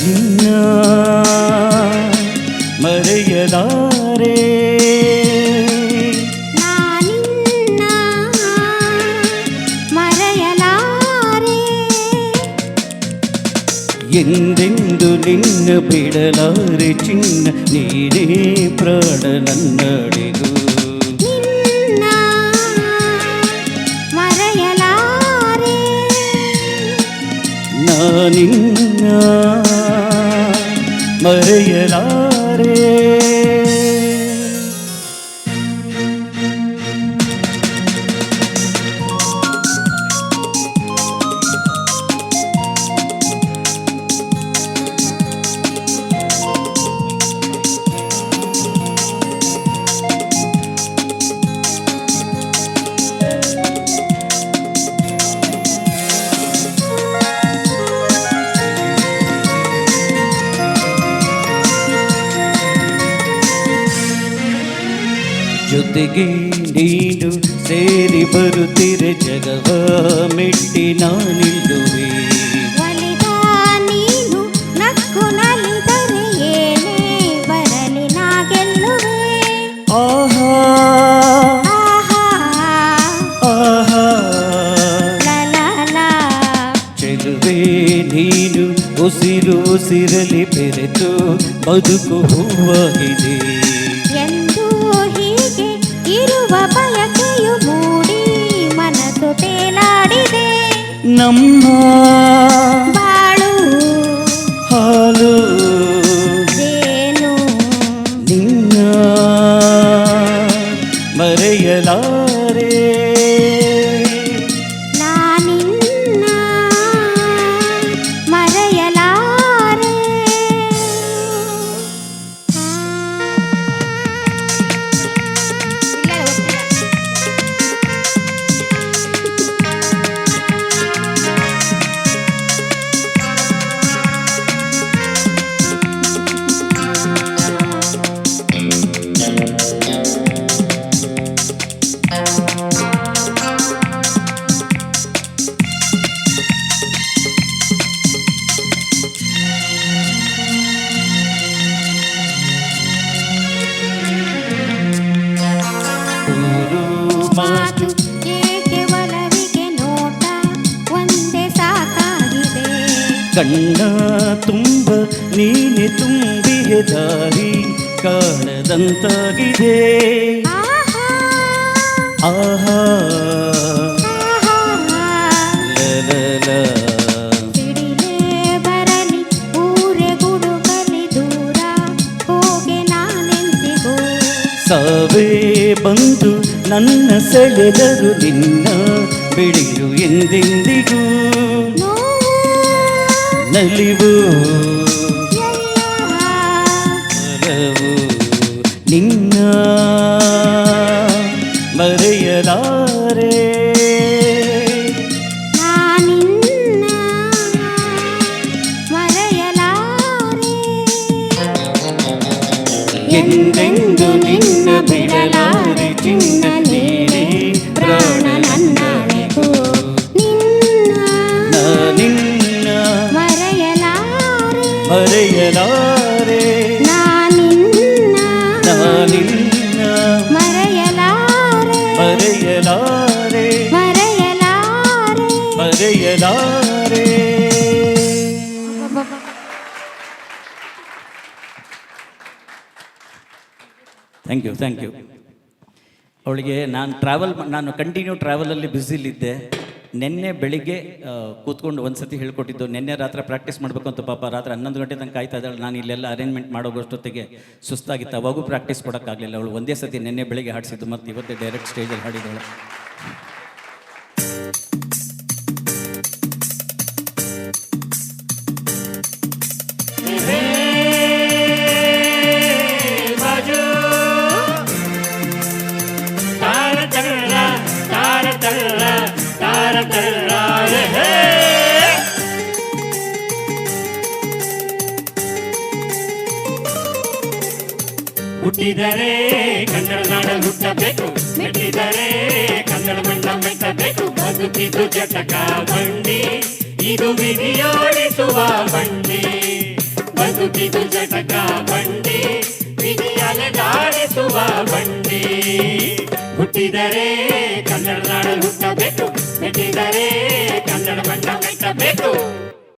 ನಿನ್ನ ಮರೆಯಲಾರೆ ನಾನಿನ್ನ ಮರೆಯಲಾರೆ ಎಂದೆಂದು ನಿನ್ನ ಬಿಡಲಾರೆ ಚಿನ್ನ ನೀನೇ ಪ್ರಾಣ ನನ್ನಡೆಗೂ ನಿನ್ನ ಮರೆಯಲಾರೆ ನಾನಿನ್ನ ಮರೆಯಲಾರೆ ಜೊತೆಗೆ ನೀನು ಸೇರಿ ಬರುತ್ತಿರೆ ಜಗವ ಮೆಟ್ಟಿ ನಾನಿಲ್ಲುವೆ ಒಲಿದ ನೀನು ನಕ್ಕು ನಲಿದರೆ ಏನೇ ಬರಲಿ ನಾ ಗೆಲ್ಲುವೆ ಆಹಾ ಆಹಾ ಆಹಾ ಲಲಲ ಚೆಲುವೆ ನೀನು ಉಸಿರು ಉಸಿರಲಿ ಬೆರೆತು ಬದುಕು ಹೂವಾಗಿದೆ ಎಂದು ಹೀಗೆ ಇರುವ ಬಯಕೆಯು ಮೂಡಿ ಮನಸ್ಸು ತೇಲಾಡಿದೆ ನಮ್ಮ ಬಾಳು ಹಾಲು ಏನು ನಿನ್ನ ಮರೆಯಲಾರೆ ನಾನಿನ್ನ ಮರೆಯಲಾರೆ ಊರು ಮಾತು ಏಕೆ ಒಲವಿಗೆ ನೋಟ ಒಂದೇ ಸಾಕಾಗಿದೆ ಕಣ್ಣ ತುಂಬ ನೀನೆ ತುಂಬಿಗೆ ದಾರಿ ಕಾಣದಂತಾಗಿದೆ ಆಹಾ ಆಹಾ ಆಹಾ ಲಲಲ ಸಿಡಿಲೇ ಬರಲಿ ಊರೆ ಗುಡುಗಲಿ ದೂರ ಹೋಗೆ ನಾನೆಂದಿಗೂ ಸಾವೇ ಬಂದು ನನ್ನ ಸೆಳೆದರು ನಿನ್ನ ಬಿಡಿರು ಎಂದೆಂದಿಗೂ ನೋವು ನಲಿವು ಎಲ್ಲ ಒಲವು ನಿನ್ನ ಮರೆಯಲಾರೆ ನಾನಿನ್ನ ಮರೆಯಲಾರೆ ಎಂದೆಂದು ನಿನ್ನ ಬಿಡಲಾರೆ ಚಿನ್ನ ನೀನೇ ಪ್ರಾಣ ನನ್ನಳೆಗೂ ನಿನ್ನ ನಾನಿನ್ನ ಮರೆಯಲಾರೆ ಮರೆಯಲಾರೆ ನಾನಿನ್ನ ನಾನಿನ್ನ ಮರೆಯಲಾರೆ ಮರೆಯಲಾರೆ ಮರೆಯಲಾರೆ ಮರೆಯಲಾರೆ ಥ್ಯಾಂಕ್ ಯು ಅವಳಿಗೆ ನಾನು ಕಂಟಿನ್ಯೂ ಟ್ರಾವೆಲಲ್ಲಿ ಬ್ಯುಸಿಲಿದ್ದೆ ನಿನ್ನೆ ಬೆಳಿಗ್ಗೆ ಕೂತ್ಕೊಂಡು ಒಂದು ಸತಿ ಹೇಳ್ಕೊಟ್ಟಿದ್ದು ನಿನ್ನೆ ರಾತ್ರಿ ಪ್ರಾಕ್ಟೀಸ್ ಮಾಡಬೇಕು ಅಂತ ಪಾಪ ರಾತ್ರಿ 11 ಗಂಟೆ ತನಕ ಕಾಯ್ತಾ ಇದ್ದಾಳೆ ನಾನು ಇಲ್ಲೆಲ್ಲ ಅರೇಂಜ್ಮೆಂಟ್ ಮಾಡೋಷ್ಟೊತ್ತಿಗೆ ಸುಸ್ತಾಗಿತ್ತು ಅವಾಗೂ ಪ್ರಾಕ್ಟೀಸ್ ಕೊಡೋಕ್ಕಾಗಲಿಲ್ಲ ಅವಳು ಒಂದೇ ಸತಿ ನಿನ್ನೆ ಬೆಳಿಗ್ಗೆ ಹಾಡಿಸಿದ್ದು ಮತ್ತು ಇವತ್ತೇ ಡೈರೆಕ್ಟ್ ಸ್ಟೇಜಲ್ಲಿ ಹಾಡಿದವಳು ಹುಟ್ಟಿದರೆ ಕನ್ನಡ ನಾಡಲ್ಲಿ ಹುಟ್ಟಬೇಕು, ಮೆಟ್ಟಿದರೆ ಕನ್ನಡ ಮಣ್ಣ ಮೆಟ್ಟಬೇಕು. ಬದುಕಿದು ಜಟಕ ಬಂಡಿ, ಇದು ವಿಧಿಯೋಡಿಸುವ ಬಂಡಿ. ಬದುಕಿದು ಜಟಕ ಬಂಡಿ ವಿಧಿಯಲೆ ದಾಡಿಸುವ ಬಂಡಿ ಹುಟ್ಟಿದರೆ ಕನ್ನಡ ನಾಡಲ್ಲಿ ಹುಟ್ಟಬೇಕು ಮೆಟ್ಟಿದರೆ ಕನ್ನಡ ಬಣ್ಣ ಮೆಟ್ಟಬೇಕು